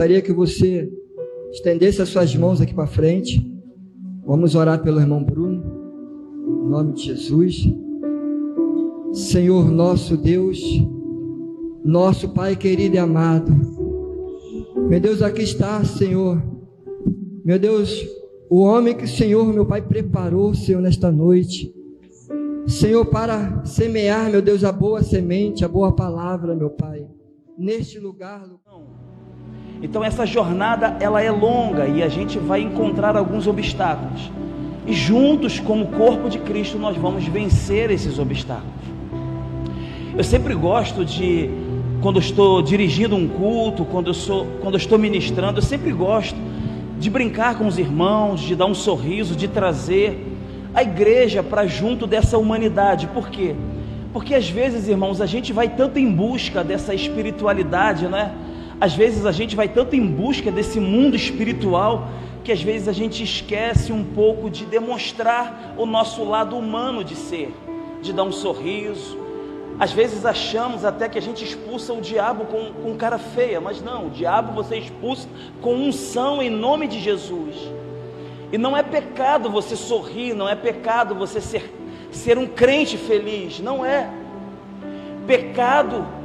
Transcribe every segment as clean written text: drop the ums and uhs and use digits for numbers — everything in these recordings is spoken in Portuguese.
Gostaria que você estendesse as suas mãos aqui para frente. Vamos orar pelo irmão Bruno, em nome de Jesus. Senhor nosso Deus, nosso Pai querido e amado, meu Deus, aqui está, Senhor, meu Deus, o homem que o Senhor, meu Pai, preparou, Senhor, nesta noite, Senhor, para semear, meu Deus, a boa semente, a boa palavra, meu Pai, neste lugar. Então essa jornada, ela é longa e a gente vai encontrar alguns obstáculos. E juntos, como corpo de Cristo, nós vamos vencer esses obstáculos. Eu sempre gosto de, quando eu estou dirigindo um culto, quando eu estou ministrando, eu sempre gosto de brincar com os irmãos, de dar um sorriso, de trazer a igreja para junto dessa humanidade. Por quê? Porque às vezes, irmãos, a gente vai tanto em busca dessa espiritualidade, né? Às vezes a gente vai tanto em busca desse mundo espiritual, que às vezes a gente esquece um pouco de demonstrar o nosso lado humano de ser, de dar um sorriso. Às vezes achamos até que a gente expulsa o diabo com cara feia, mas não, o diabo você expulsa com unção em nome de Jesus. E não é pecado você sorrir, não é pecado você ser um crente feliz, não é. Pecado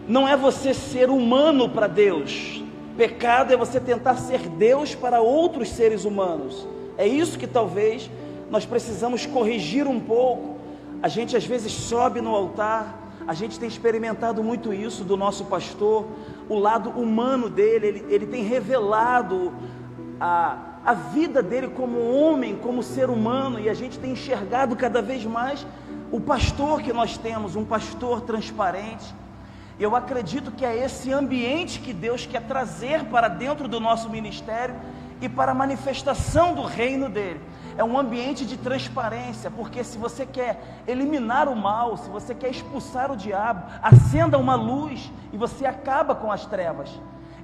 não é você ser humano para Deus. Pecado é você tentar ser Deus para outros seres humanos. É isso que talvez nós precisamos corrigir um pouco. A gente às vezes sobe no altar, a gente tem experimentado muito isso do nosso pastor, o lado humano dele, ele tem revelado a vida dele como homem, como ser humano, e a gente tem enxergado cada vez mais o pastor que nós temos, um pastor transparente. Eu acredito que é esse ambiente que Deus quer trazer para dentro do nosso ministério e para a manifestação do reino dele. É um ambiente de transparência, porque se você quer eliminar o mal, se você quer expulsar o diabo, acenda uma luz e você acaba com as trevas.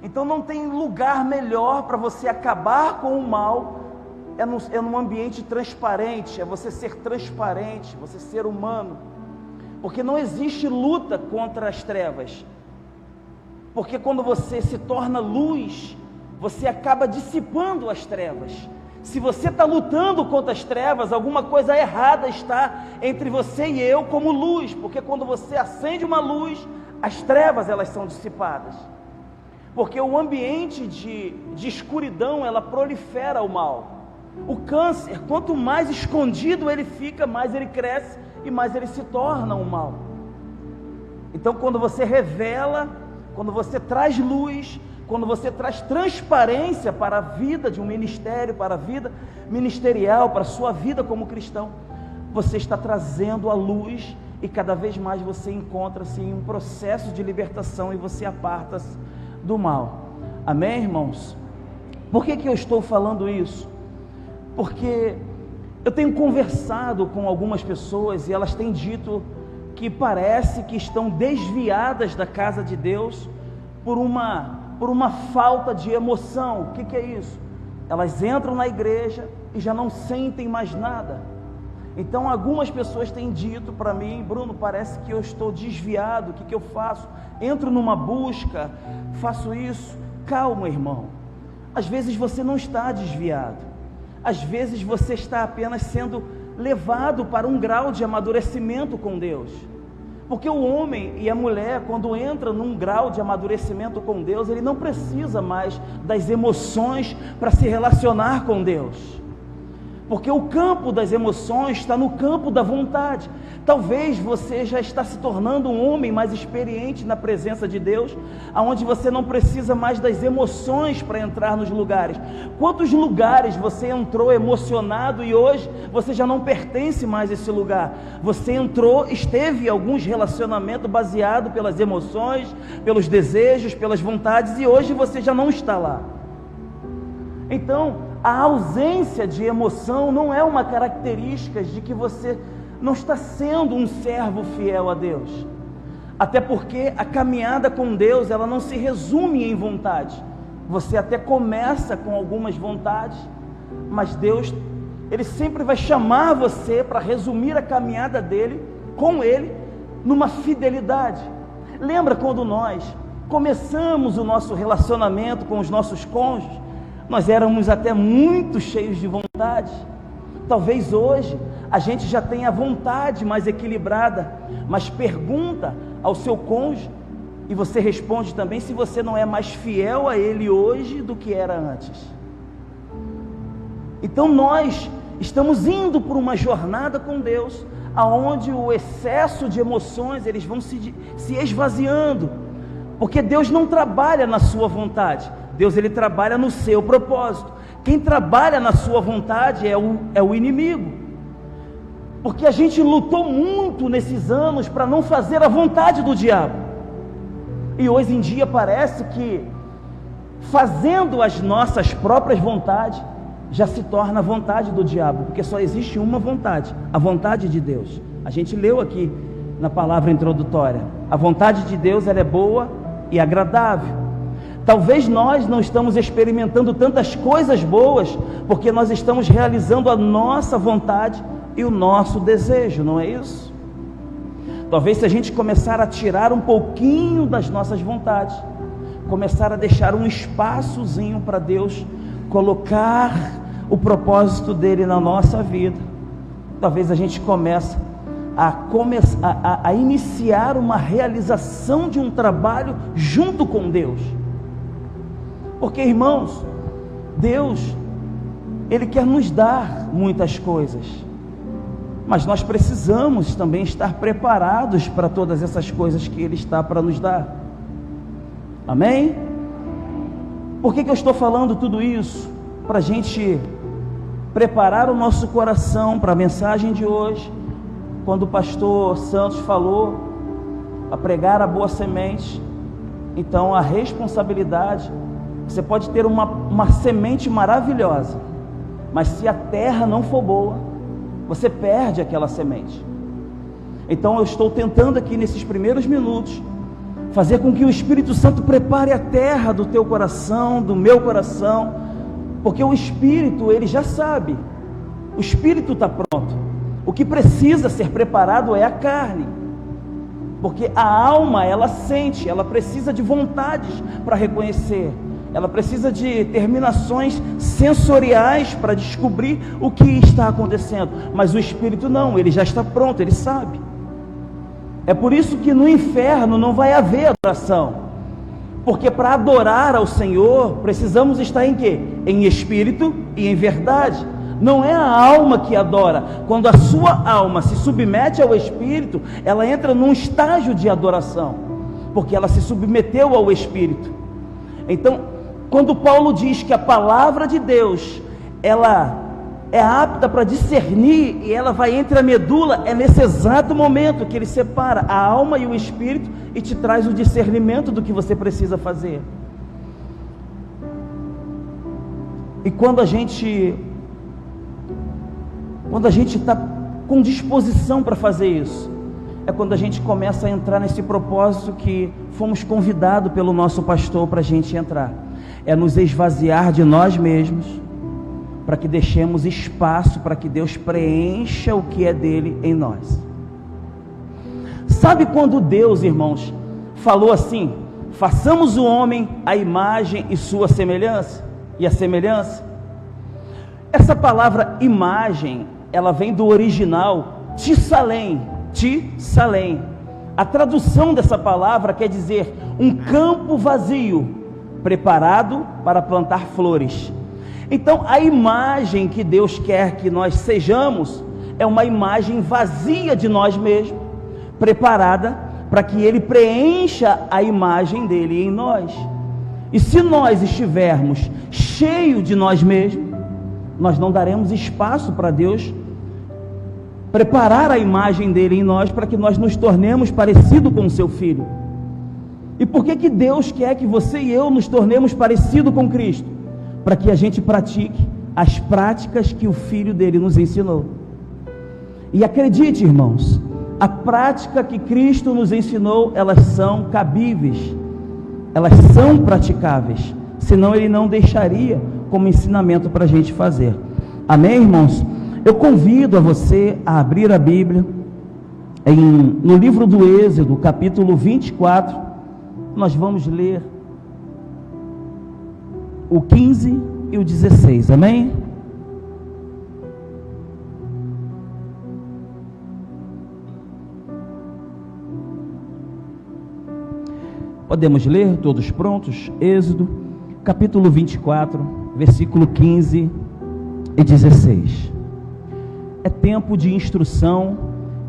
Então não tem lugar melhor para você acabar com o mal, é num ambiente transparente, é você ser transparente, você ser humano. Porque não existe luta contra as trevas. Porque quando você se torna luz, você acaba dissipando as trevas. Se você está lutando contra as trevas, alguma coisa errada está entre você e eu como luz. Porque quando você acende uma luz, as trevas elas são dissipadas. Porque o ambiente de escuridão, ela prolifera o mal. O câncer, quanto mais escondido ele fica, mais ele cresce e mais ele se torna um mal. Então quando você revela, quando você traz luz, quando você traz transparência para a vida de um ministério, para a vida ministerial, para a sua vida como cristão, você está trazendo a luz e cada vez mais você encontra-se em um processo de libertação e você aparta-se do mal. Amém, irmãos? Por que eu estou falando isso? Porque eu tenho conversado com algumas pessoas e elas têm dito que parece que estão desviadas da casa de Deus por uma falta de emoção. O que é isso? Elas entram na igreja e já não sentem mais nada. Então algumas pessoas têm dito para mim: Bruno, parece que eu estou desviado, o que eu faço? Entro numa busca, faço isso. Calma, irmão, às vezes você não está desviado. Às vezes você está apenas sendo levado para um grau de amadurecimento com Deus. Porque o homem e a mulher, quando entram num grau de amadurecimento com Deus, ele não precisa mais das emoções para se relacionar com Deus. Porque o campo das emoções está no campo da vontade. Talvez você já está se tornando um homem mais experiente na presença de Deus, aonde você não precisa mais das emoções para entrar nos lugares. Quantos lugares você entrou emocionado e hoje você já não pertence mais a esse lugar? Você entrou, esteve em alguns relacionamentos baseados pelas emoções, pelos desejos, pelas vontades, e hoje você já não está lá. Então, a ausência de emoção não é uma característica de que você não está sendo um servo fiel a Deus. Até porque a caminhada com Deus, ela não se resume em vontade. Você até começa com algumas vontades, mas Deus, Ele sempre vai chamar você para resumir a caminhada dele, com Ele, numa fidelidade. Lembra quando nós começamos o nosso relacionamento com os nossos cônjuges, nós éramos até muito cheios de vontade. Talvez hoje a gente já tenha a vontade mais equilibrada, mas pergunta ao seu cônjuge, e você responde também, se você não é mais fiel a ele hoje do que era antes. Então nós estamos indo por uma jornada com Deus, aonde o excesso de emoções, eles vão se esvaziando, porque Deus não trabalha na sua vontade, Deus ele trabalha no seu propósito. Quem trabalha na sua vontade é o inimigo, porque a gente lutou muito nesses anos para não fazer a vontade do diabo, e hoje em dia parece que fazendo as nossas próprias vontades já se torna a vontade do diabo, porque só existe uma vontade, a vontade de Deus. A gente leu aqui na palavra introdutória, a vontade de Deus ela é boa e agradável. Talvez nós não estamos experimentando tantas coisas boas, porque nós estamos realizando a nossa vontade e o nosso desejo, não é isso? Talvez se a gente começar a tirar um pouquinho das nossas vontades, começar a deixar um espaçozinho para Deus colocar o propósito dele na nossa vida, talvez a gente comece a iniciar uma realização de um trabalho junto com Deus. Porque, irmãos, Deus, ele quer nos dar muitas coisas, mas nós precisamos também estar preparados para todas essas coisas que ele está para nos dar. Amém? Por que eu estou falando tudo isso? Para a gente preparar o nosso coração para a mensagem de hoje. Quando o pastor Santos falou a pregar a boa semente, então a responsabilidade, você pode ter uma semente maravilhosa, mas se a terra não for boa, você perde aquela semente. Então eu estou tentando aqui nesses primeiros minutos fazer com que o Espírito Santo prepare a terra do teu coração, do meu coração, porque o Espírito, ele já sabe, o Espírito está pronto. O que precisa ser preparado é a carne, porque a alma, ela sente, ela precisa de vontades para reconhecer, ela precisa de terminações sensoriais para descobrir o que está acontecendo, mas o Espírito não, ele já está pronto, ele sabe. É por isso que no inferno não vai haver adoração, porque para adorar ao Senhor, precisamos estar em quê? Em espírito e em verdade. Não é a alma que adora. Quando a sua alma se submete ao Espírito, ela entra num estágio de adoração, porque ela se submeteu ao Espírito. Então, quando Paulo diz que a palavra de Deus, ela é apta para discernir, e ela vai entre a medula, é nesse exato momento que ele separa a alma e o Espírito, e te traz o discernimento do que você precisa fazer. E quando a gente está com disposição para fazer isso, é quando a gente começa a entrar nesse propósito que fomos convidados pelo nosso pastor para a gente entrar, é nos esvaziar de nós mesmos, para que deixemos espaço para que Deus preencha o que é dele em nós. Sabe quando Deus, irmãos, falou assim: façamos o homem à imagem e sua semelhança, e a semelhança? Essa palavra imagem, ela vem do original Tsalem. A tradução dessa palavra quer dizer um campo vazio, preparado para plantar flores. Então a imagem que Deus quer que nós sejamos é uma imagem vazia de nós mesmos, preparada para que Ele preencha a imagem dele em nós. E se nós estivermos cheios de nós mesmos, nós não daremos espaço para Deus preparar a imagem dele em nós, para que nós nos tornemos parecidos com o seu Filho. E por que Deus quer que você e eu nos tornemos parecidos com Cristo? Para que a gente pratique as práticas que o Filho dele nos ensinou. E acredite, irmãos, a prática que Cristo nos ensinou, elas são cabíveis, elas são praticáveis, senão ele não deixaria como ensinamento para a gente fazer. Amém, irmãos? Eu convido a você a abrir a Bíblia no livro do Êxodo, capítulo 24, nós vamos ler o 15 e o 16, amém? Podemos ler, todos prontos? Êxodo, capítulo 24, versículo 15 e 16. É tempo de instrução,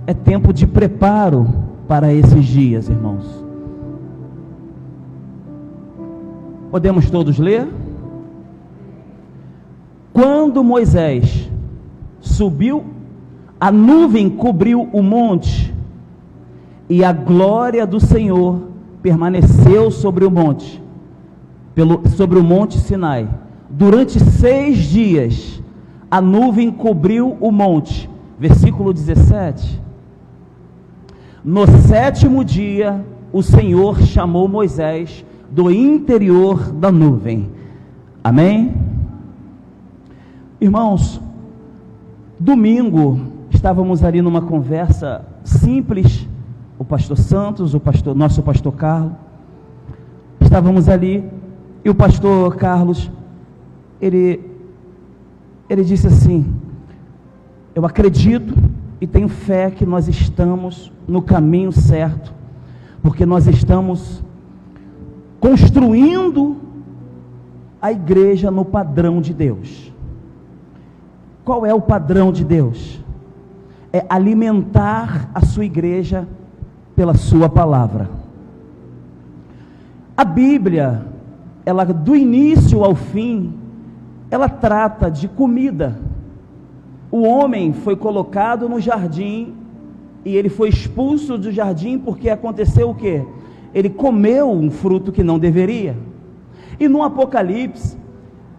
é tempo de preparo para esses dias, irmãos. Podemos todos ler? Quando Moisés subiu, a nuvem cobriu o monte, e a glória do Senhor permaneceu sobre o monte, sobre o monte Sinai. Durante 6 dias, a nuvem cobriu o monte. Versículo 17. No 7º dia, o Senhor chamou Moisés do interior da nuvem. Amém? Irmãos, domingo, estávamos ali numa conversa simples, o pastor Santos, nosso pastor Carlos, estávamos ali, e o pastor Carlos, ele disse assim: eu acredito e tenho fé que nós estamos no caminho certo, porque nós estamos construindo a igreja no padrão de Deus. Qual é o padrão de Deus? É alimentar a sua igreja pela sua palavra. A Bíblia, ela do início ao fim, ela trata de comida. O homem foi colocado no jardim e ele foi expulso do jardim porque aconteceu o quê? Ele comeu um fruto que não deveria. E no Apocalipse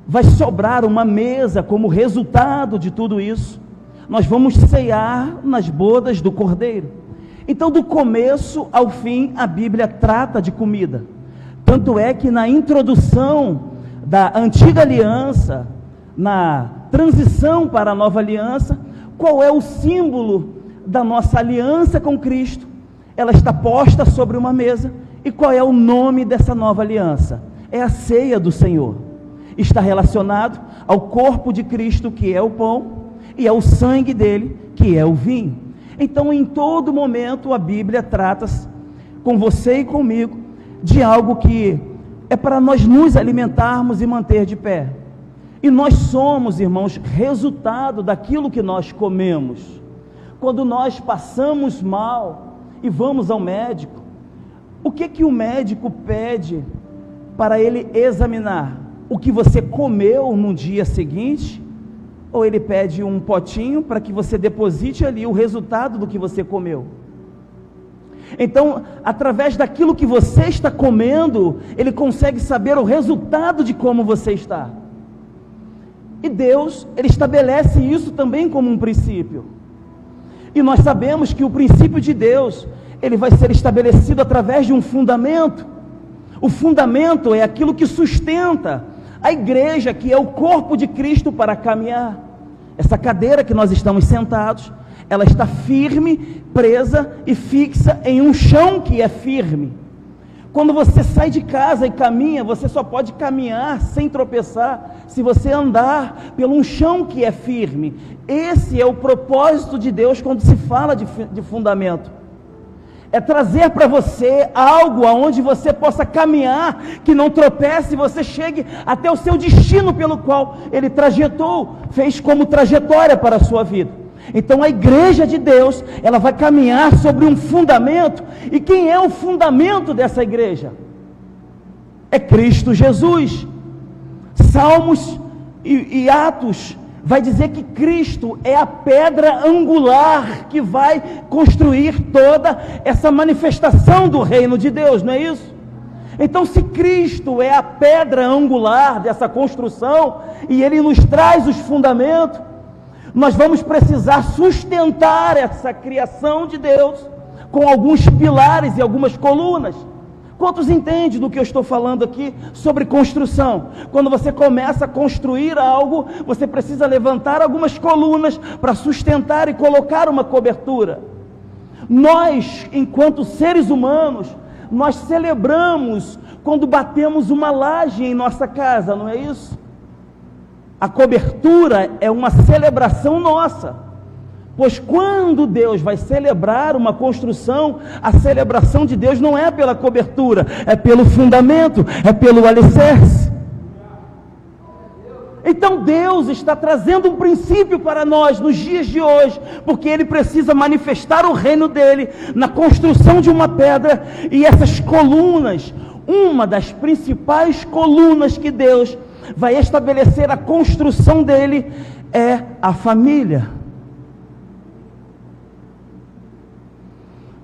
vai sobrar uma mesa como resultado de tudo isso. Nós vamos ceiar nas bodas do Cordeiro. Então, do começo ao fim, a Bíblia trata de comida. Tanto é que na introdução da antiga aliança, na transição para a nova aliança, qual é o símbolo da nossa aliança com Cristo? Ela está posta sobre uma mesa. E qual é o nome dessa nova aliança? É a ceia do Senhor. Está relacionado ao corpo de Cristo, que é o pão, e ao sangue dele, que é o vinho. Então, em todo momento, a Bíblia trata com você e comigo de algo que é para nós nos alimentarmos e manter de pé. E nós somos, irmãos, resultado daquilo que nós comemos. Quando nós passamos mal e vamos ao médico, o que o médico pede para ele examinar? O que você comeu no dia seguinte? Ou ele pede um potinho para que você deposite ali o resultado do que você comeu? Então, através daquilo que você está comendo, ele consegue saber o resultado de como você está. E Deus, ele estabelece isso também como um princípio. E nós sabemos que o princípio de Deus, ele vai ser estabelecido através de um fundamento. O fundamento é aquilo que sustenta a igreja, que é o corpo de Cristo, para caminhar. Essa cadeira que nós estamos sentados, ela está firme, presa e fixa em um chão que é firme. Quando você sai de casa e caminha, você só pode caminhar sem tropeçar se você andar pelo um chão que é firme. Esse é o propósito de Deus quando se fala de fundamento. É trazer para você algo aonde você possa caminhar, que não tropece, e você chegue até o seu destino pelo qual ele trajetou, fez como trajetória para a sua vida. Então a igreja de Deus, ela vai caminhar sobre um fundamento. E quem é o fundamento dessa igreja? É Cristo Jesus. Salmos e Atos vai dizer que Cristo é a pedra angular que vai construir toda essa manifestação do reino de Deus, não é isso? Então, se Cristo é a pedra angular dessa construção, e Ele nos traz os fundamentos, nós vamos precisar sustentar essa criação de Deus com alguns pilares e algumas colunas. Quantos entendem do que eu estou falando aqui sobre construção? Quando você começa a construir algo, você precisa levantar algumas colunas para sustentar e colocar uma cobertura. Nós, enquanto seres humanos, nós celebramos quando batemos uma laje em nossa casa, não é isso? A cobertura é uma celebração nossa, pois quando Deus vai celebrar uma construção, a celebração de Deus não é pela cobertura, é pelo fundamento, é pelo alicerce. Então Deus está trazendo um princípio para nós nos dias de hoje, porque Ele precisa manifestar o reino dEle na construção de uma pedra, e essas colunas, uma das principais colunas que Deus vai estabelecer a construção dEle é a família.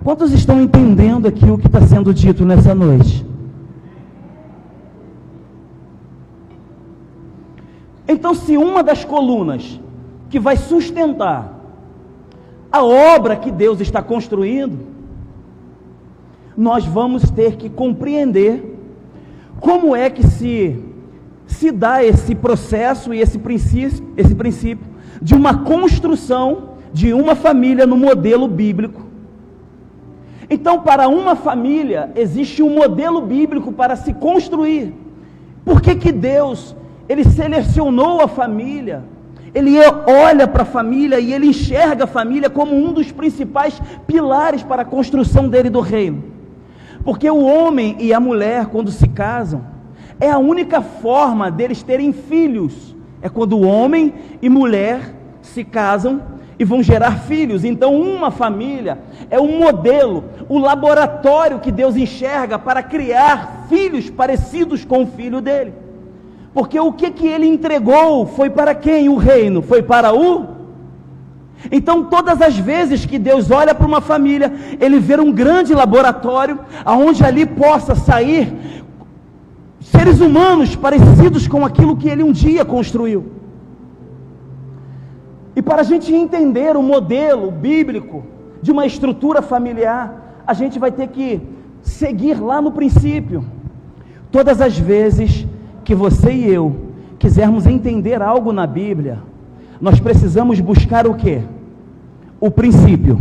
Quantos estão entendendo aqui o que está sendo dito nessa noite? Então, se uma das colunas que vai sustentar a obra que Deus está construindo, nós vamos ter que compreender como é que se dá esse processo e esse princípio de uma construção de uma família no modelo bíblico. Então, para uma família, existe um modelo bíblico para se construir. Por que Deus, Ele selecionou a família? Ele olha para a família e Ele enxerga a família como um dos principais pilares para a construção dele do reino. Porque o homem e a mulher, quando se casam, é a única forma deles terem filhos. É quando o homem e mulher se casam e vão gerar filhos. Então uma família é um modelo, o laboratório que Deus enxerga para criar filhos parecidos com o filho dele. Porque o que ele entregou foi para quem? O reino foi para o... Então todas as vezes que Deus olha para uma família, Ele vê um grande laboratório, aonde ali possa sair seres humanos parecidos com aquilo que Ele um dia construiu. E para a gente entender o modelo bíblico de uma estrutura familiar, a gente vai ter que seguir lá no princípio. Todas as vezes que você e eu quisermos entender algo na Bíblia, nós precisamos buscar o quê? O princípio.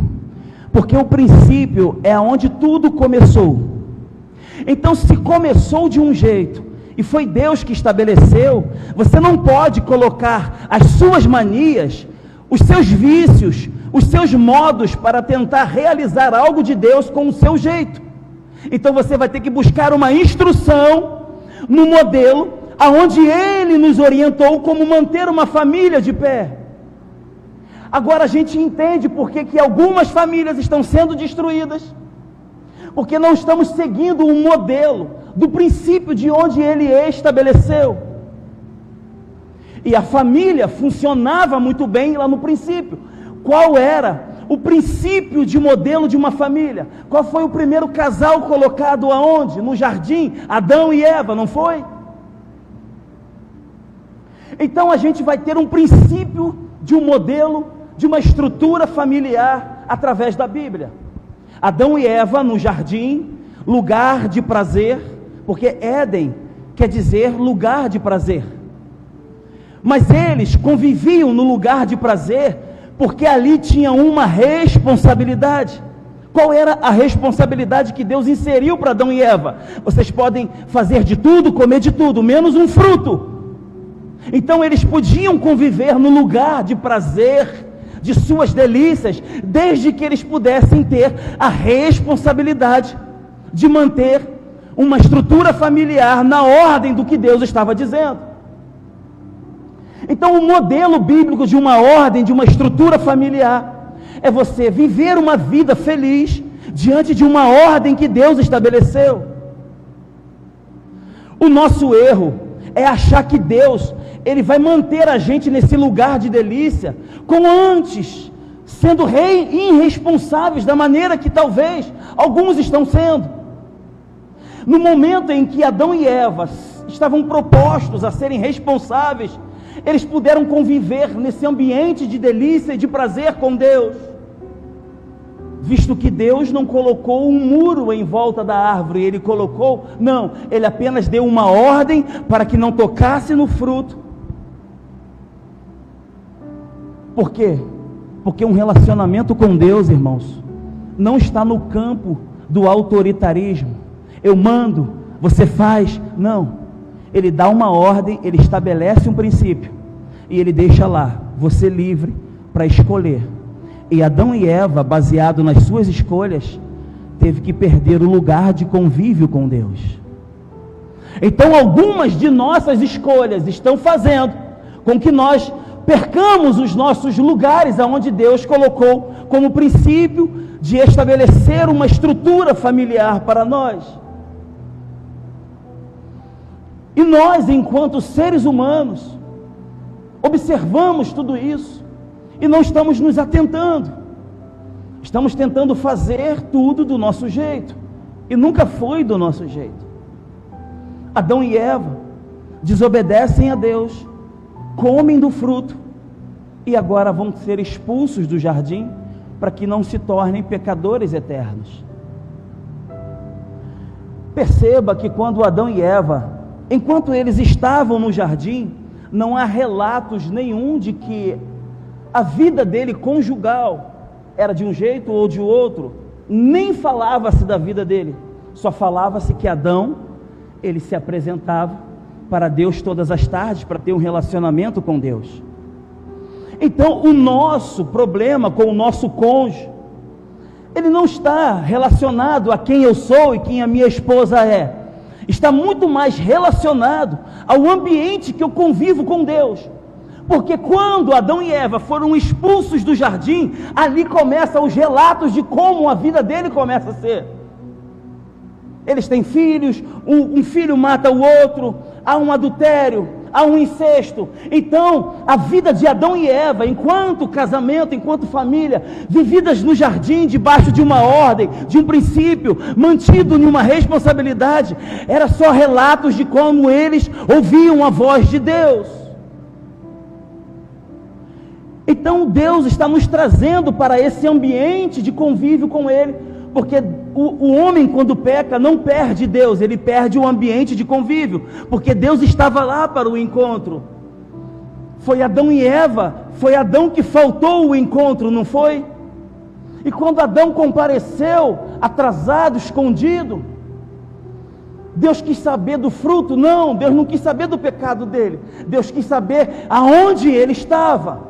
Porque o princípio é onde tudo começou. Então, se começou de um jeito e foi Deus que estabeleceu, você não pode colocar as suas manias, os seus vícios, os seus modos para tentar realizar algo de Deus com o seu jeito. Então você vai ter que buscar uma instrução no modelo aonde Ele nos orientou como manter uma família de pé. Agora a gente entende por que algumas famílias estão sendo destruídas, porque não estamos seguindo o modelo do princípio de onde Ele estabeleceu. E a família funcionava muito bem lá no princípio. Qual era o princípio de modelo de uma família? Qual foi o primeiro casal colocado aonde? No jardim, Adão e Eva, não foi? Então a gente vai ter um princípio de um modelo, de uma estrutura familiar através da Bíblia. Adão e Eva no jardim, lugar de prazer, porque Éden quer dizer lugar de prazer. Mas eles conviviam no lugar de prazer, porque ali tinha uma responsabilidade. Qual era a responsabilidade que Deus inseriu para Adão e Eva? Vocês podem fazer de tudo, comer de tudo, menos um fruto. Então eles podiam conviver no lugar de prazer, de suas delícias, desde que eles pudessem ter a responsabilidade de manter uma estrutura familiar na ordem do que Deus estava dizendo. Então o modelo bíblico de uma ordem, de uma estrutura familiar, é você viver uma vida feliz diante de uma ordem que Deus estabeleceu. O nosso erro é achar que Deus, Ele vai manter a gente nesse lugar de delícia, como antes, sendo irresponsáveis da maneira que talvez alguns estão sendo. No momento em que Adão e Eva estavam propostos a serem responsáveis, eles puderam conviver nesse ambiente de delícia e de prazer com Deus, visto que Deus não colocou um muro em volta da árvore, Ele apenas deu uma ordem para que não tocasse no fruto. Por quê? Porque um relacionamento com Deus, irmãos, não está no campo do autoritarismo, eu mando, você faz. Não, ele dá uma ordem, ele estabelece um princípio, e ele deixa lá, você livre para escolher. E Adão e Eva, baseado nas suas escolhas, teve que perder o lugar de convívio com Deus. Então algumas de nossas escolhas estão fazendo com que nós percamos os nossos lugares aonde Deus colocou como princípio de estabelecer uma estrutura familiar para nós. E nós, enquanto seres humanos, observamos tudo isso e não estamos nos atentando. Estamos tentando fazer tudo do nosso jeito, e nunca foi do nosso jeito. Adão e Eva desobedecem a Deus, comem do fruto, e agora vão ser expulsos do jardim, para que não se tornem pecadores eternos. Perceba que quando Adão e Eva, enquanto eles estavam no jardim, não há relatos nenhum de que a vida dele conjugal era de um jeito ou de outro, nem falava-se da vida dele, só falava-se que Adão, ele se apresentava para Deus todas as tardes, para ter um relacionamento com Deus. Então o nosso problema com o nosso cônjuge, ele não está relacionado a quem eu sou e quem a minha esposa é, está muito mais relacionado ao ambiente que eu convivo com Deus. Porque quando Adão e Eva foram expulsos do jardim, ali começam os relatos de como a vida dele começa a ser. Eles têm filhos, um filho mata o outro, há um adultério, há um incesto. Então, a vida de Adão e Eva, enquanto casamento, enquanto família, vividas no jardim, debaixo de uma ordem, de um princípio, mantido em uma responsabilidade, era só relatos de como eles ouviam a voz de Deus. Então Deus está nos trazendo para esse ambiente de convívio com Ele, porque o homem quando peca não perde Deus, ele perde o ambiente de convívio, porque Deus estava lá para o encontro. Foi Adão e Eva, foi Adão que faltou o encontro, não foi? E quando Adão compareceu, atrasado, escondido, Deus quis saber do fruto? Não, Deus não quis saber do pecado dele, Deus quis saber aonde ele estava.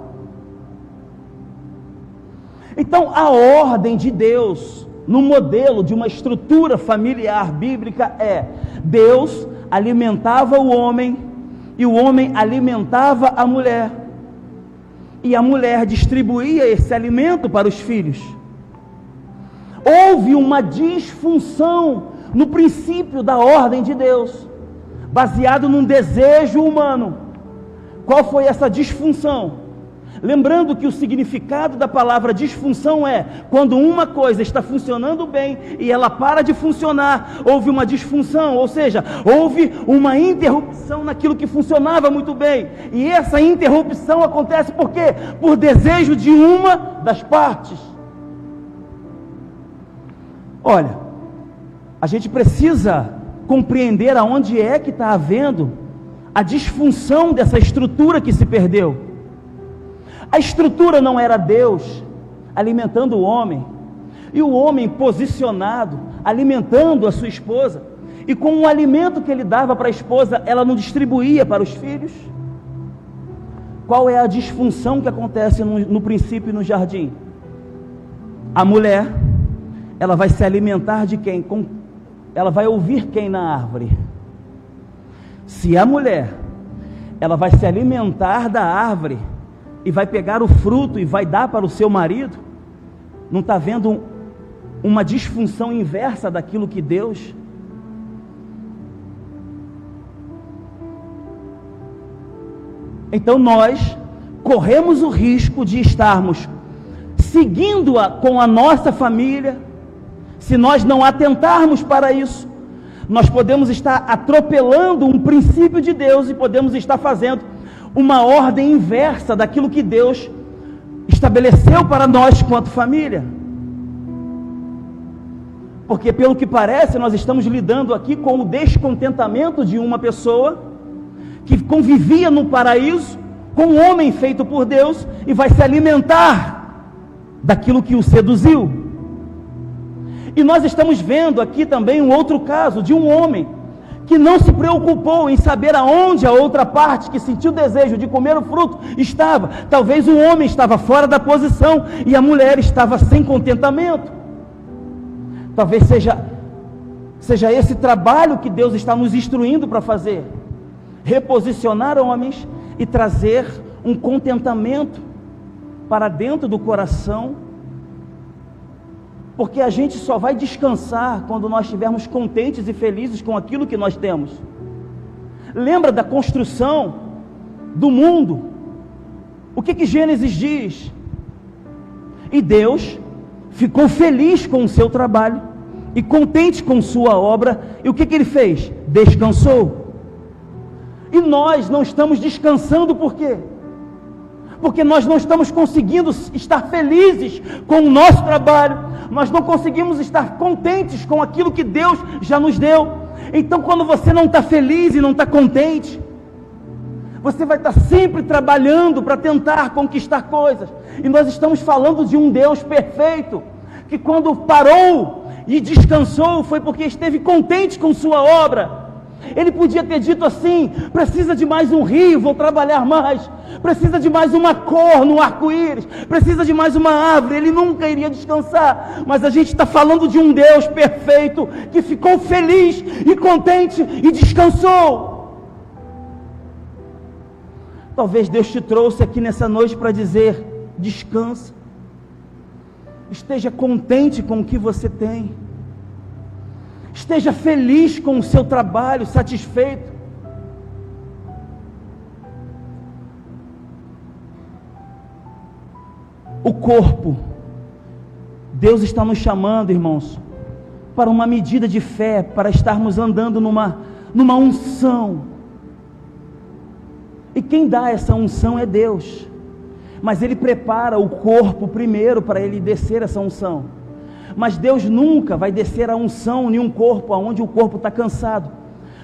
Então, a ordem de Deus, no modelo de uma estrutura familiar bíblica, é: Deus alimentava o homem, e o homem alimentava a mulher, e a mulher distribuía esse alimento para os filhos. Houve uma disfunção no princípio da ordem de Deus, baseado num desejo humano. Qual foi essa disfunção? Lembrando que o significado da palavra disfunção é quando uma coisa está funcionando bem e ela para de funcionar, houve uma disfunção, ou seja, houve uma interrupção naquilo que funcionava muito bem. E essa interrupção acontece por quê? Por desejo de uma das partes. Olha, a gente precisa compreender aonde é que está havendo a disfunção dessa estrutura que se perdeu. A estrutura não era Deus alimentando o homem, e o homem posicionado, alimentando a sua esposa, e com o alimento que ele dava para a esposa, ela não distribuía para os filhos. Qual é a disfunção que acontece no princípio no jardim? A mulher, ela vai se alimentar de quem? Ela vai ouvir quem na árvore? Se a mulher, ela vai se alimentar da árvore, e vai pegar o fruto e vai dar para o seu marido, não está vendo uma disfunção inversa daquilo que Deus? Então nós corremos o risco de estarmos seguindo com a nossa família. Se nós não atentarmos para isso, nós podemos estar atropelando um princípio de Deus e podemos estar fazendo uma ordem inversa daquilo que Deus estabeleceu para nós quanto família. Porque pelo que parece, nós estamos lidando aqui com o descontentamento de uma pessoa que convivia no paraíso com um homem feito por Deus e vai se alimentar daquilo que o seduziu. E nós estamos vendo aqui também um outro caso de um homem que não se preocupou em saber aonde a outra parte que sentiu o desejo de comer o fruto estava. Talvez o homem estava fora da posição e a mulher estava sem contentamento. Talvez seja esse trabalho que Deus está nos instruindo para fazer. Reposicionar homens e trazer um contentamento para dentro do coração, porque a gente só vai descansar quando nós estivermos contentes e felizes com aquilo que nós temos. Lembra da construção do mundo? O que Gênesis diz? E Deus ficou feliz com o seu trabalho e contente com sua obra, e o que Ele fez? Descansou. E nós não estamos descansando por quê? Porque nós não estamos conseguindo estar felizes com o nosso trabalho, nós não conseguimos estar contentes com aquilo que Deus já nos deu. Então, quando você não está feliz e não está contente, você vai estar sempre trabalhando para tentar conquistar coisas. E nós estamos falando de um Deus perfeito, que quando parou e descansou, foi porque esteve contente com sua obra. Ele podia ter dito assim: precisa de mais um rio, vou trabalhar mais. Precisa de mais uma cor no arco-íris, precisa de mais uma árvore. Ele nunca iria descansar. Mas a gente está falando de um Deus perfeito, que ficou feliz e contente e descansou. Talvez Deus te trouxe aqui nessa noite para dizer: descansa, esteja contente com o que você tem, esteja feliz com o seu trabalho, satisfeito. O corpo, Deus está nos chamando, irmãos, para uma medida de fé, para estarmos andando numa unção. E quem dá essa unção é Deus, mas Ele prepara o corpo primeiro para Ele descer essa unção. Mas Deus nunca vai descer a unção em um corpo onde o corpo está cansado,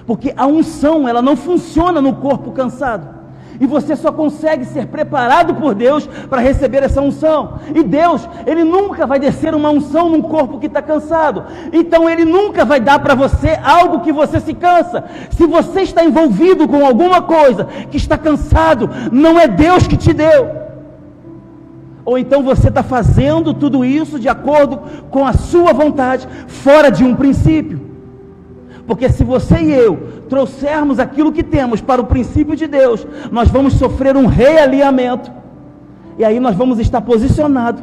porque a unção, ela não funciona no corpo cansado, e você só consegue ser preparado por Deus para receber essa unção. E Deus, Ele nunca vai descer uma unção num corpo que está cansado, então Ele nunca vai dar para você algo que você se cansa. Se você está envolvido com alguma coisa que está cansado, não é Deus que te deu. Ou então você está fazendo tudo isso de acordo com a sua vontade, fora de um princípio. Porque se você e eu trouxermos aquilo que temos para o princípio de Deus, nós vamos sofrer um realinhamento, e aí nós vamos estar posicionados,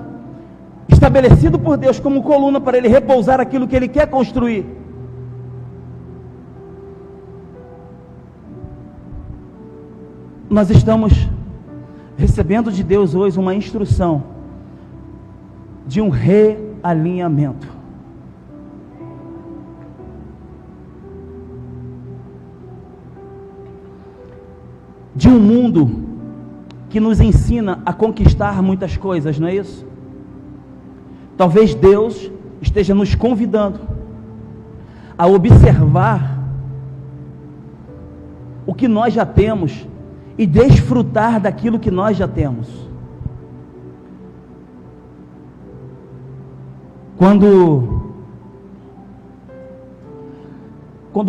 estabelecido por Deus como coluna para Ele repousar aquilo que Ele quer construir. Nós estamos recebendo de Deus hoje uma instrução de um realinhamento. De um mundo que nos ensina a conquistar muitas coisas, não é isso? Talvez Deus esteja nos convidando a observar o que nós já temos e desfrutar daquilo que nós já temos. Quando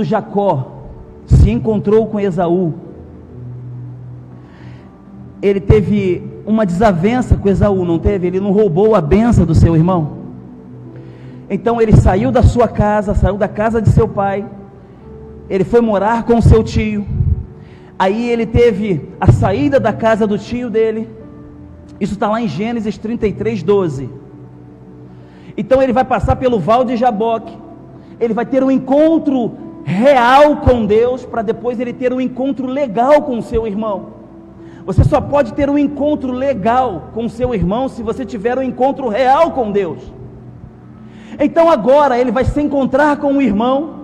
Jacó se encontrou com Esaú, ele teve uma desavença com Esaú, não teve? Ele não roubou a bênção do seu irmão. Então ele saiu da sua casa, saiu da casa de seu pai, ele foi morar com seu tio. Aí ele teve a saída da casa do tio dele. Isso está lá em Gênesis 33:12. Então ele vai passar pelo Val de Jaboque, ele vai ter um encontro real com Deus, para depois ele ter um encontro legal com o seu irmão. Você só pode ter um encontro legal com o seu irmão se você tiver um encontro real com Deus. Então agora ele vai se encontrar com o irmão,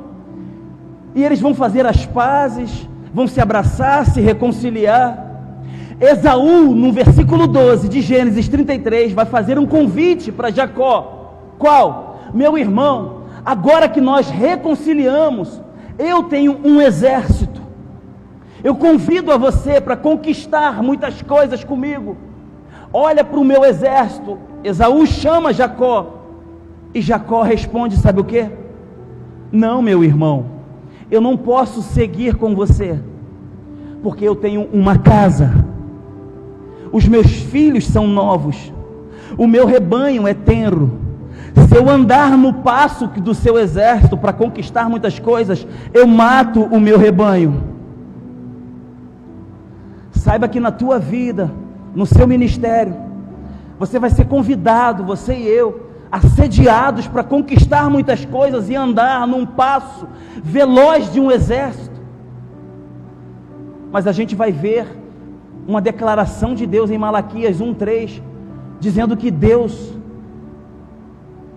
e eles vão fazer as pazes, vão se abraçar, se reconciliar. Esaú, no versículo 12 de Gênesis 33, vai fazer um convite para Jacó. Qual? Meu irmão, agora que nós reconciliamos, eu tenho um exército, eu convido a você para conquistar muitas coisas comigo. Olha para o meu exército. Esaú chama Jacó, E Jacó responde, sabe o quê? Não, meu irmão, eu não posso seguir com você, porque eu tenho uma casa, os meus filhos são novos, o meu rebanho é tenro. Se eu andar no passo do seu exército para conquistar muitas coisas, eu mato o meu rebanho. Saiba que na tua vida, no seu ministério, você vai ser convidado, você e eu, assediados para conquistar muitas coisas e andar num passo veloz de um exército. Mas a gente vai ver uma declaração de Deus em Malaquias 1:3, dizendo que Deus,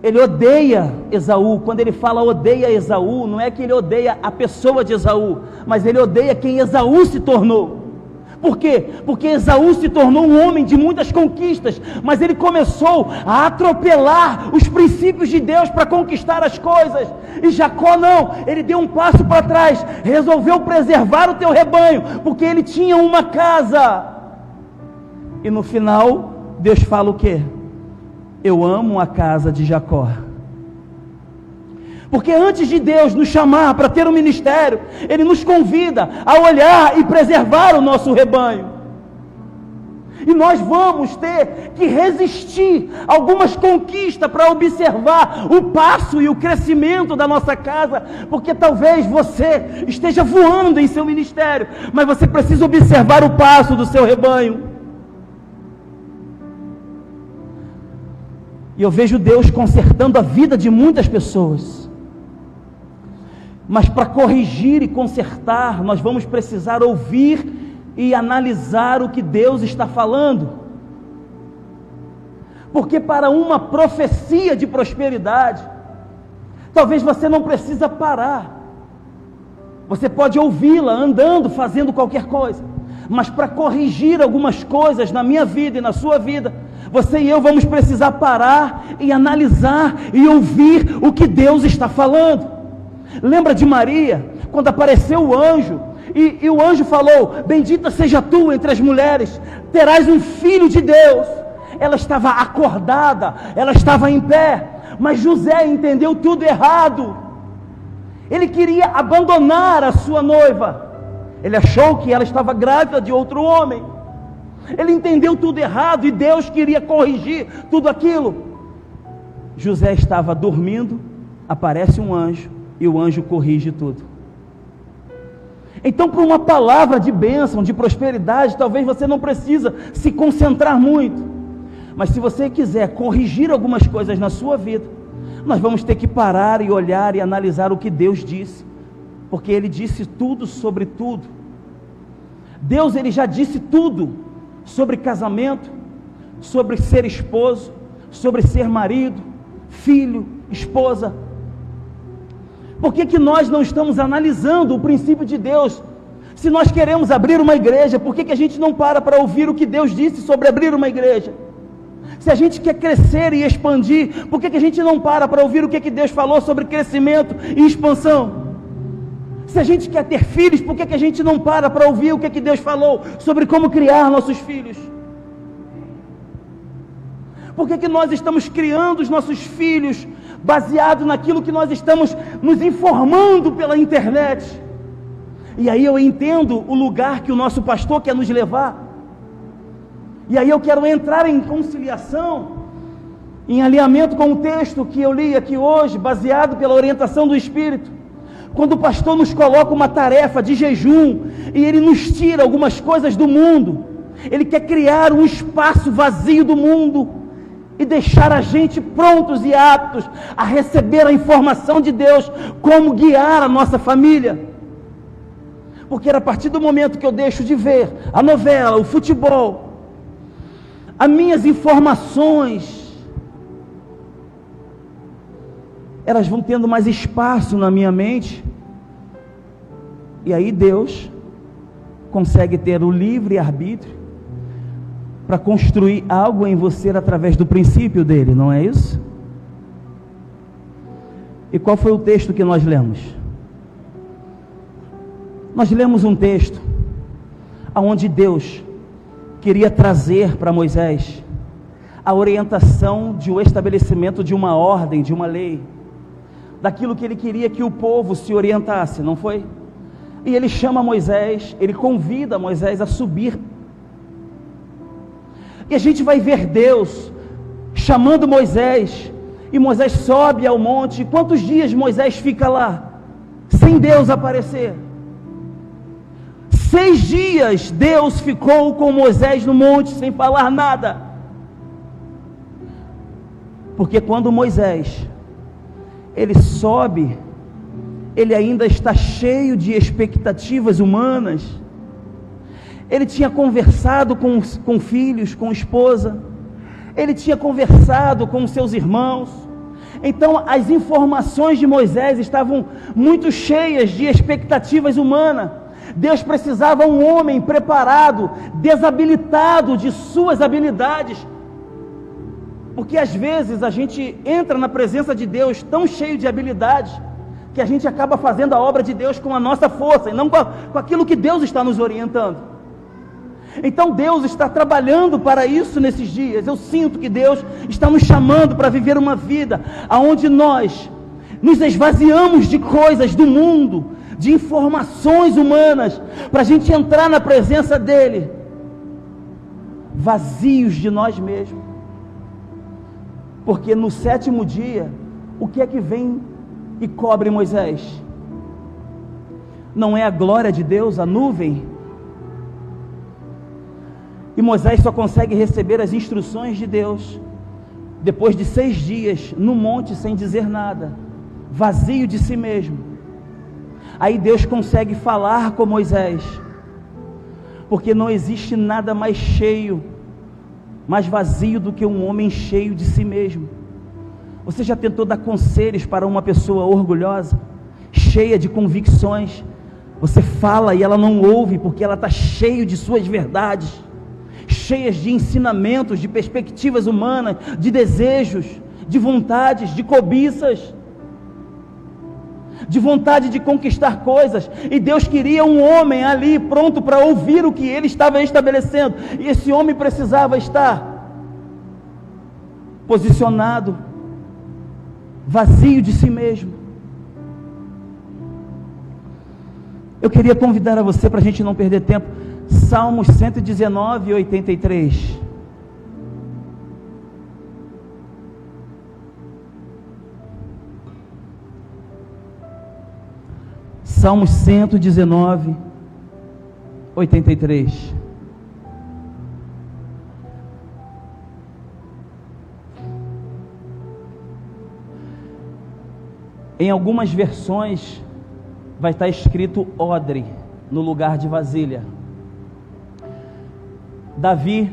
Ele odeia Esaú. Quando Ele fala odeia Esaú, não é que Ele odeia a pessoa de Esaú, mas Ele odeia quem Esaú se tornou. Por quê? Porque Esaú se tornou um homem de muitas conquistas, mas ele começou a atropelar os princípios de Deus para conquistar as coisas. E Jacó não, ele deu um passo para trás, resolveu preservar o teu rebanho, porque ele tinha uma casa. E no final, Deus fala o quê? Eu amo a casa de Jacó. Porque antes de Deus nos chamar para ter um ministério, Ele nos convida a olhar e preservar o nosso rebanho. E nós vamos ter que resistir a algumas conquistas para observar o passo e o crescimento da nossa casa, porque talvez você esteja voando em seu ministério, mas você precisa observar o passo do seu rebanho. E eu vejo Deus consertando a vida de muitas pessoas. Mas para corrigir e consertar, nós vamos precisar ouvir e analisar o que Deus está falando. Porque para uma profecia de prosperidade, talvez você não precisa parar. Você pode ouvi-la andando, fazendo qualquer coisa. Mas para corrigir algumas coisas na minha vida e na sua vida, você e eu vamos precisar parar e analisar e ouvir o que Deus está falando. Lembra de Maria, quando apareceu o anjo, e o anjo falou, bendita seja tu entre as mulheres, terás um filho de Deus. Ela estava acordada, ela estava em pé, mas José entendeu tudo errado. Ele queria abandonar a sua noiva, ele achou que ela estava grávida de outro homem, ele entendeu tudo errado, e Deus queria corrigir tudo aquilo. José estava dormindo, aparece um anjo, e o anjo corrige tudo. Então, para uma palavra de bênção, de prosperidade, talvez você não precisa se concentrar muito, mas se você quiser corrigir algumas coisas na sua vida, nós vamos ter que parar e olhar e analisar o que Deus disse, porque Ele disse tudo sobre tudo. Deus, Ele já disse tudo sobre casamento, sobre ser esposo, sobre ser marido, filho, esposa. Por que nós não estamos analisando o princípio de Deus? Se nós queremos abrir uma igreja, por que a gente não para ouvir o que Deus disse sobre abrir uma igreja? Se a gente quer crescer e expandir, por que a gente não para ouvir o que Deus falou sobre crescimento e expansão? Se a gente quer ter filhos, por que a gente não para ouvir o que Deus falou sobre como criar nossos filhos? Por que nós estamos criando os nossos filhos baseado naquilo que nós estamos nos informando pela internet? E aí eu entendo o lugar que o nosso pastor quer nos levar. E aí eu quero entrar em conciliação, em alinhamento com o texto que eu li aqui hoje, baseado pela orientação do Espírito. Quando o pastor nos coloca uma tarefa de jejum, e ele nos tira algumas coisas do mundo, ele quer criar um espaço vazio do mundo, e deixar a gente prontos e aptos a receber a informação de Deus, como guiar a nossa família. Porque a partir do momento que eu deixo de ver a novela, o futebol, as minhas informações, elas vão tendo mais espaço na minha mente, e aí Deus consegue ter o livre arbítrio para construir algo em você através do princípio dele, não é isso? E qual foi o texto que nós lemos? Nós lemos um texto onde Deus queria trazer para Moisés a orientação de o estabelecimento de uma ordem, de uma lei, daquilo que ele queria que o povo se orientasse, não foi? E ele chama Moisés, ele convida Moisés a subir. E a gente vai ver Deus chamando Moisés, e Moisés sobe ao monte. E quantos dias Moisés fica lá, sem Deus aparecer? 6 dias Deus ficou com Moisés no monte, sem falar nada. Porque quando Moisés, ele sobe, ele ainda está cheio de expectativas humanas. Ele tinha conversado com filhos, com esposa, ele tinha conversado com seus irmãos. Então as informações de Moisés estavam muito cheias de expectativas humanas. Deus precisava de um homem preparado, desabilitado de suas habilidades, porque às vezes a gente entra na presença de Deus tão cheio de habilidades, que a gente acaba fazendo a obra de Deus com a nossa força, e não com aquilo que Deus está nos orientando. Então Deus está trabalhando para isso nesses dias. Eu sinto que Deus está nos chamando para viver uma vida onde nós nos esvaziamos de coisas do mundo, de informações humanas, para a gente entrar na presença dEle, vazios de nós mesmos. Porque no 7º dia, o que é que vem e cobre Moisés? Não é a glória de Deus, a nuvem? E Moisés só consegue receber as instruções de Deus depois de 6 dias no monte, sem dizer nada, vazio de si mesmo. Aí Deus consegue falar com Moisés, porque não existe nada mais cheio, mais vazio do que um homem cheio de si mesmo. Você já tentou dar conselhos para uma pessoa orgulhosa, cheia de convicções? Você fala e ela não ouve, porque ela está cheia de suas verdades, cheias de ensinamentos, de perspectivas humanas, de desejos, de vontades, de cobiças, de vontade de conquistar coisas. E Deus queria um homem ali pronto para ouvir o que ele estava estabelecendo, e esse homem precisava estar posicionado, vazio de si mesmo. Eu queria convidar a você, para a gente não perder tempo, Salmos 119, 83. Salmos 119, 83. Em algumas versões vai estar escrito odre no lugar de vasilha. Davi,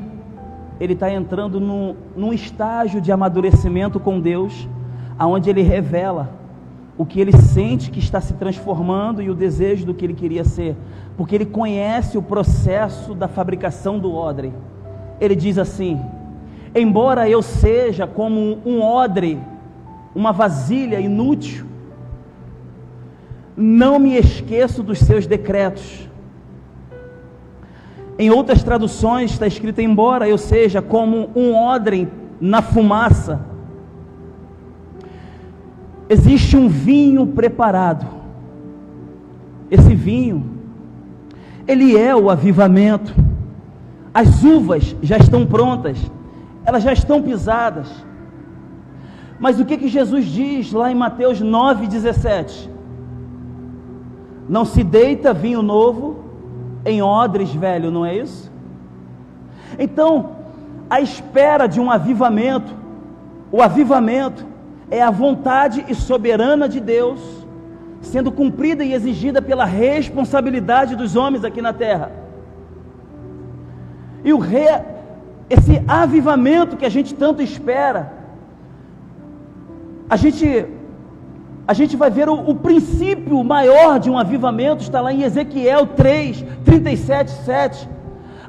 ele está entrando num estágio de amadurecimento com Deus, aonde ele revela o que ele sente que está se transformando e o desejo do que ele queria ser, porque ele conhece o processo da fabricação do odre. Ele diz assim: embora eu seja como um odre, uma vasilha inútil, não me esqueço dos seus decretos. Em outras traduções está escrito: embora eu seja como um odre na fumaça, existe um vinho preparado. Esse vinho, ele é o avivamento. As uvas já estão prontas, elas já estão pisadas. Mas o que Jesus diz lá em Mateus 9,17? Não se deita vinho novo em odres velho, não é isso? Então, a espera de um avivamento, o avivamento é a vontade e soberana de Deus sendo cumprida e exigida pela responsabilidade dos homens aqui na terra. E esse avivamento que a gente tanto espera, a gente vai ver o princípio maior de um avivamento, está lá em Ezequiel 3, 37, 7,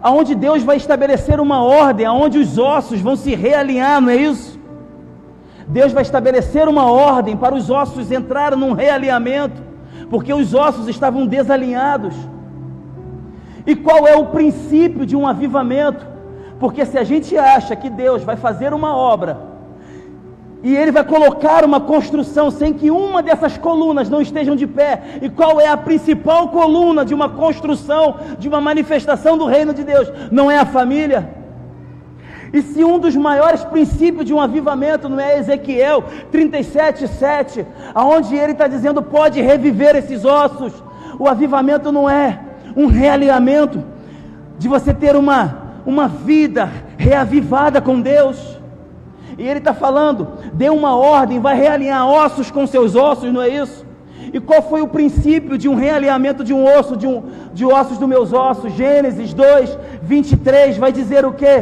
aonde Deus vai estabelecer uma ordem, aonde os ossos vão se realinhar, não é isso? Deus vai estabelecer uma ordem para os ossos entrarem num realinhamento, porque os ossos estavam desalinhados. E qual é o princípio de um avivamento? Porque se a gente acha que Deus vai fazer uma obra e Ele vai colocar uma construção sem que uma dessas colunas não estejam de pé, e qual é a principal coluna de uma construção, de uma manifestação do reino de Deus? Não é a família? E se um dos maiores princípios de um avivamento não é Ezequiel 37:7, aonde ele está dizendo pode reviver esses ossos? O avivamento não é um realinhamento de você ter uma vida reavivada com Deus. E ele está falando, dê uma ordem, vai realinhar ossos com seus ossos, não é isso? E qual foi o princípio de um realinhamento de um osso, de ossos dos meus ossos? Gênesis 2:23 vai dizer o quê?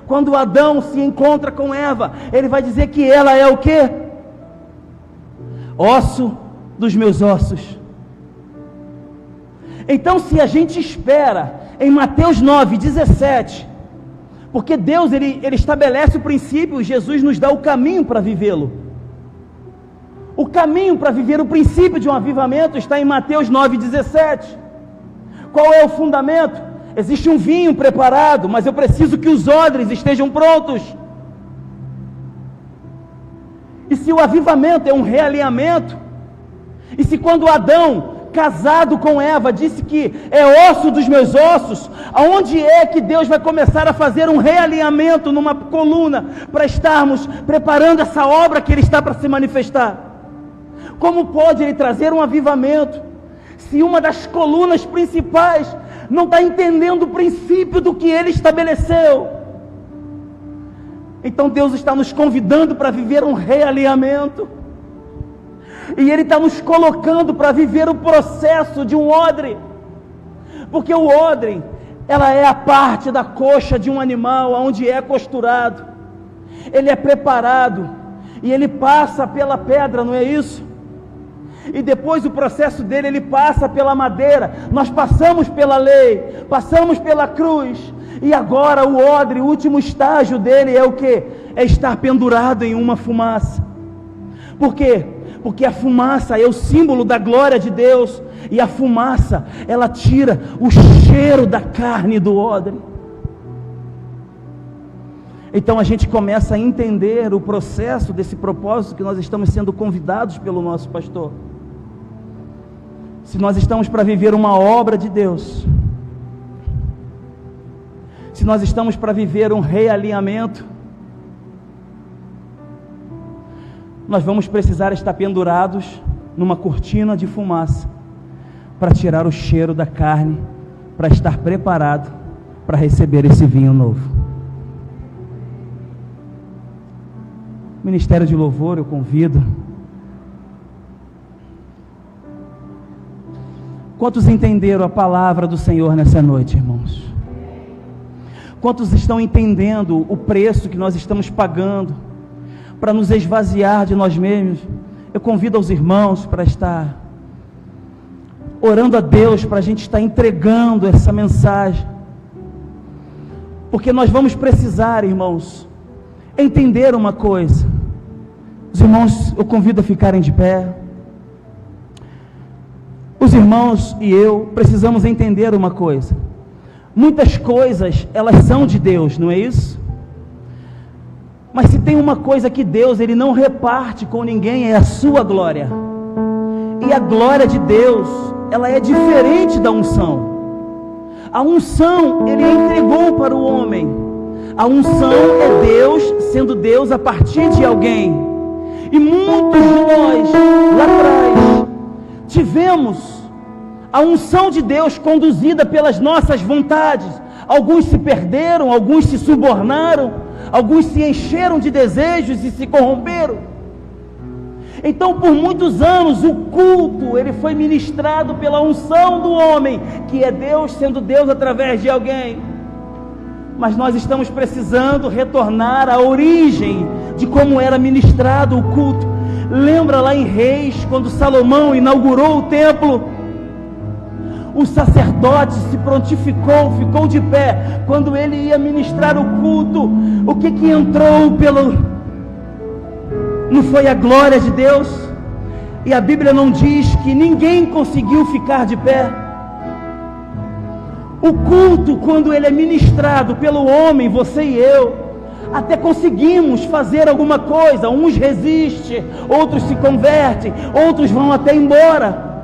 Quando Adão se encontra com Eva, ele vai dizer que ela é o quê? Osso dos meus ossos. Então, se a gente espera em Mateus 9:17, porque Deus ele estabelece o princípio, Jesus nos dá o caminho para vivê-lo. O caminho para viver o princípio de um avivamento está em Mateus 9:17. Qual é o fundamento? Existe um vinho preparado, mas eu preciso que os odres estejam prontos. E se o avivamento é um realinhamento, e se quando Adão, casado com Eva, disse que é osso dos meus ossos, aonde é que Deus vai começar a fazer um realinhamento numa coluna, para estarmos preparando essa obra que Ele está para se manifestar? Como pode Ele trazer um avivamento, se uma das colunas principais não está entendendo o princípio do que Ele estabeleceu? Então Deus está nos convidando para viver um realinhamento, e Ele está nos colocando para viver o processo de um odre, porque o odre, ela é a parte da coxa de um animal, onde é costurado, ele é preparado, e ele passa pela pedra, não é isso? E depois o processo dele, ele passa pela madeira, nós passamos pela lei, passamos pela cruz, e agora o odre, o último estágio dele é o que? É estar pendurado em uma fumaça. Por quê? Porque a fumaça é o símbolo da glória de Deus, e a fumaça, ela tira o cheiro da carne do odre. Então a gente começa a entender o processo desse propósito que nós estamos sendo convidados pelo nosso pastor. Se nós estamos para viver uma obra de Deus, se nós estamos para viver um realinhamento, nós vamos precisar estar pendurados numa cortina de fumaça, para tirar o cheiro da carne, para estar preparado para receber esse vinho novo. Ministério de Louvor, eu convido. Quantos entenderam a palavra do Senhor nessa noite, irmãos? Quantos estão entendendo o preço que nós estamos pagando para nos esvaziar de nós mesmos? Eu convido aos irmãos para estar orando a Deus, para a gente estar entregando essa mensagem, porque nós vamos precisar, irmãos, entender uma coisa. Os irmãos, eu convido a ficarem de pé. Os irmãos e eu precisamos entender uma coisa. Muitas coisas, elas são de Deus, não é isso? Mas se tem uma coisa que Deus, Ele não reparte com ninguém, é a sua glória. E a glória de Deus, ela é diferente da unção. A unção, Ele entregou para o homem. A unção é Deus sendo Deus a partir de alguém. E muitos de nós, lá atrás, tivemos a unção de Deus conduzida pelas nossas vontades. Alguns se perderam, alguns se subornaram, alguns se encheram de desejos e se corromperam. Então, por muitos anos, o culto, ele foi ministrado pela unção do homem, que é Deus sendo Deus através de alguém. Mas nós estamos precisando retornar à origem de como era ministrado o culto. Lembra lá em Reis, quando Salomão inaugurou o templo? O sacerdote se prontificou, ficou de pé, quando ele ia ministrar o culto. O que entrou pelo... Não foi a glória de Deus? E a Bíblia não diz que ninguém conseguiu ficar de pé? O culto, quando ele é ministrado pelo homem, você e eu, até conseguimos fazer alguma coisa. Uns resistem, outros se convertem, outros vão até embora.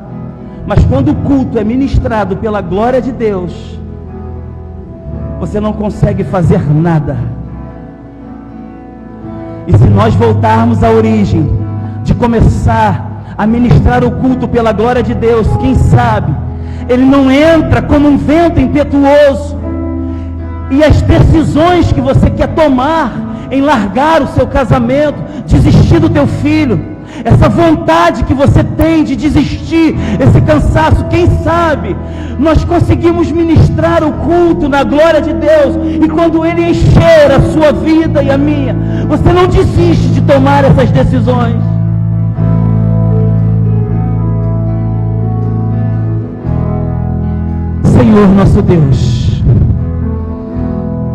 Mas quando o culto é ministrado pela glória de Deus, você não consegue fazer nada. E se nós voltarmos à origem de começar a ministrar o culto pela glória de Deus, quem sabe ele não entra como um vento impetuoso, e as decisões que você quer tomar em largar o seu casamento, desistir do teu filho, essa vontade que você tem de desistir, esse cansaço, quem sabe nós conseguimos ministrar o culto na glória de Deus, e quando ele encher a sua vida e a minha, você não desiste de tomar essas decisões. Senhor nosso Deus,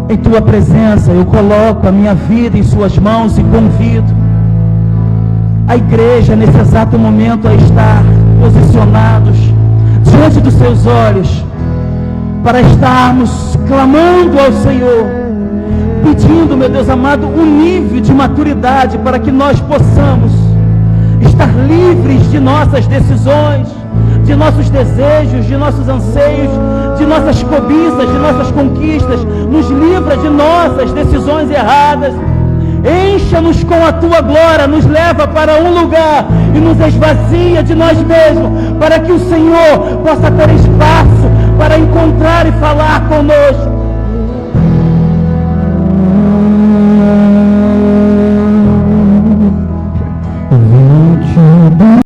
em Tua presença eu coloco a minha vida em Suas mãos e convido a igreja nesse exato momento a estar posicionados diante dos Seus olhos, para estarmos clamando ao Senhor, pedindo, meu Deus amado, um nível de maturidade para que nós possamos estar livres de nossas decisões, de nossos desejos, de nossos anseios, de nossas cobiças, de nossas conquistas. Nos livra de nossas decisões erradas. Encha-nos com a Tua glória, nos leva para um lugar e nos esvazia de nós mesmos, para que o Senhor possa ter espaço para encontrar e falar conosco.